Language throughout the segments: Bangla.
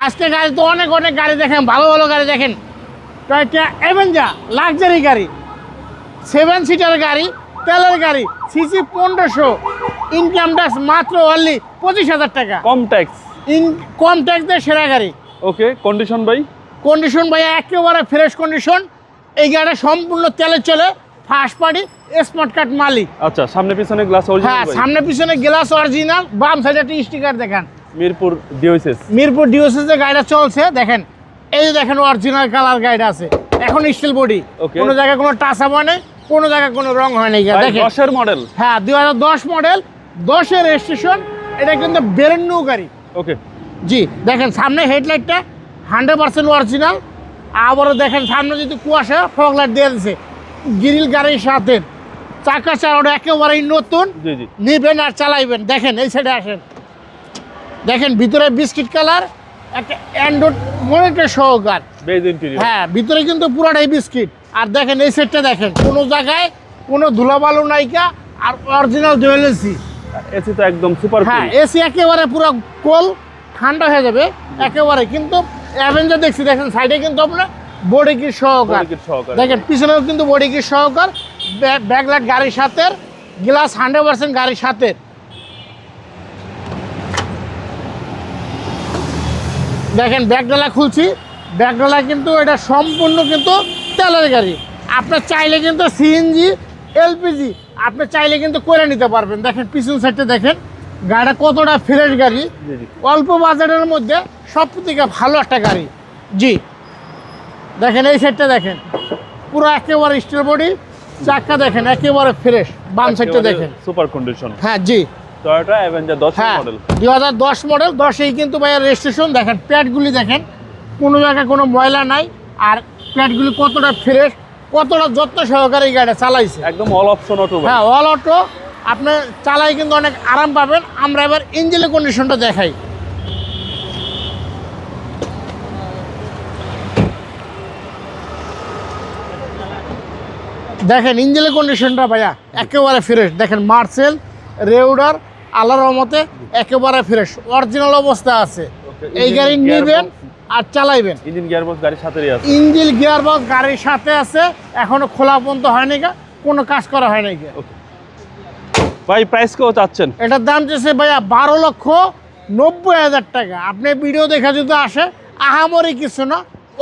আজকে গাড়ি তো অনেক অনেক গাড়ি দেখেন, ভালো ভালো গাড়ি দেখেন। টয়োটা অ্যাভেঞ্জার লাক্সারি গাড়ি, 7 সিটার গাড়ি, তেলের গাড়ি, সিসি 1500, ইনকাম ট্যাক্স মাত্র অনলি 25,000 টাকা। কম ট্যাক্স, কম ট্যাক্স দিয়ে সেরা গাড়ি। ওকে, কন্ডিশন ভাই? কন্ডিশন ভাই একেবারে ফ্রেশ কন্ডিশন। এই গাড়িটা সম্পূর্ণ তেলে চলে, ফার্স্ট পার্টি স্মার্ট কার্ড মালিক। আচ্ছা, সামনে পিছনে গ্লাস অরিজিনাল? হ্যাঁ, সামনে পিছনে গ্লাস অরিজিনাল, বাম সাইডে একটা স্টিকার দেখেন মিরপুর ডিওএসএস। মিরপুর ডিওএসএস এর গাড়িটা চলছে দেখেন। এই যে দেখেন অরিজিনাল কালার গাড়িটা আছে, এখন স্টিল বডি, কোনো জায়গায় কোনো টাচ আপ হয় না, কোনো জায়গায় কোনো রং হয় না। দেখেন 10 এর মডেল। হ্যাঁ, 2010 মডেল, 10 এর রেজিস্ট্রেশন। এটা কিন্তু ব্র্যান্ড নিউ গাড়ি। ওকে জি, দেখেন সামনে হেডলাইটটা 100% অরিজিনাল। আবারও দেখেন সামনে যদি কুয়াশা, ফগ লাইট দিয়ে দিচ্ছে, গ্রিল গাড়ির সাথে, চাকা চালানো একেবারেই নতুন। জি জি, নিবেন আর চালাইবেন। দেখেন এই সাইডে আসেন, দেখেন ভিতরে বিস্কিট কালার, একটা অ্যান্ড্রয়েড মনিটর সহকার। Beige interior. হ্যাঁ, ভিতরে কিন্তু পুরোটাই বিস্কিট। আর দেখেন এই সাইডটা দেখেন, কোনো জায়গায় কোনো ধুলাবালু নাইকা, আর অরিজিনাল জুয়েল এসি। এসি তো একদম সুপার। হ্যাঁ, এসি একেবারে পুরো কোল ঠান্ডা হয়ে যাবে একেবারে। কিন্তু অ্যাভেঞ্জার দেখছি, দেখেন সাইডে কিন্তু আপনার বডি কিট সহকার। দেখেন পিছনেও কিন্তু বডি কিট সহকার, ব্যাকলাইট গাড়ির সাথে, গ্লাস 100% গাড়ির সাথে। দেখেন ব্যাকডালা খুলছি, ব্যাকডালা কিন্তু এটা সম্পূর্ণ কিন্তু তেলের গাড়ি। আপনার চাইলে কিন্তু সিএনজি, এলপিজি আপনি চাইলে কিন্তু করে নিতে পারবেন। দেখেন পিছন সাইডটা দেখেন, গাড়িটা কতটা ফ্রেশ গাড়ি, অল্প বাজেটের মধ্যে সব থেকে ভালো একটা গাড়ি। জি, দেখেন এই সাইডটা দেখেন, পুরো একেবারে স্টিল বডি, চাকা দেখেন একেবারে ফ্রেশ, বাম সাইডটা দেখেন সুপার কন্ডিশন। হ্যাঁ জি, টয়োটা অ্যাভেঞ্জার 10 মডেল, 2010 মডেল, 10এই কিন্তু ভাইয়া রেজিস্ট্রেশন। দেখেন প্যাডগুলি দেখেন, কোনো জায়গায় কোনো ময়লা নাই, আর প্যাডগুলি কতটা ফ্রেশ, কতটা যত্ন সহকারে এই গাড়িটা চালাইছে। একদম অল অপশন অটো। হ্যাঁ, অল অটো, আপনি চালাই কিন্তু অনেক আরাম পাবেন। আমরা এবার ইঞ্জিনের কন্ডিশনটা দেখাই। দেখেন ইঞ্জিনের কন্ডিশনটা ভাইয়া একেবারে ফ্রেশ। দেখেন মার্সেল, রেউডার, আল্লাহর রহমতে একেবারে ফ্রেশ, অরিজিনাল অবস্থা আছে। এই গাড়ি নেবেন আর চালাইবেন। ইঞ্জিন গিয়ারবক্স গাড়ির সাথেই আছে। ইঞ্জিন গিয়ারবক্স গাড়ির সাথে আছে, এখনো খোলা পর্যন্ত হয়নি, কোনো কাজ করা হয়নি। ভাই প্রাইস কেউ চাচ্ছেন? এটার দাম চেয়েছে ভাইয়া 12,90,000 টাকা। আপনি ভিডিও দেখা যদি আসে, আহামরি কিছু না,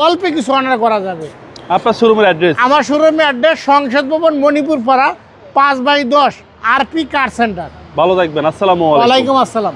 অল্প কিছু অনার করা যাবে। আপনার শোরুমের অ্যাড্রেস? আমার শোরুমের অ্যাড্রেস সংসদ ভবন, মণিপুর পাড়া, 5/10 আরপি কার সেন্টার। ভালো থাকবেন, আসসালামু আলাইকুম। ওয়ালাইকুম আসসালাম।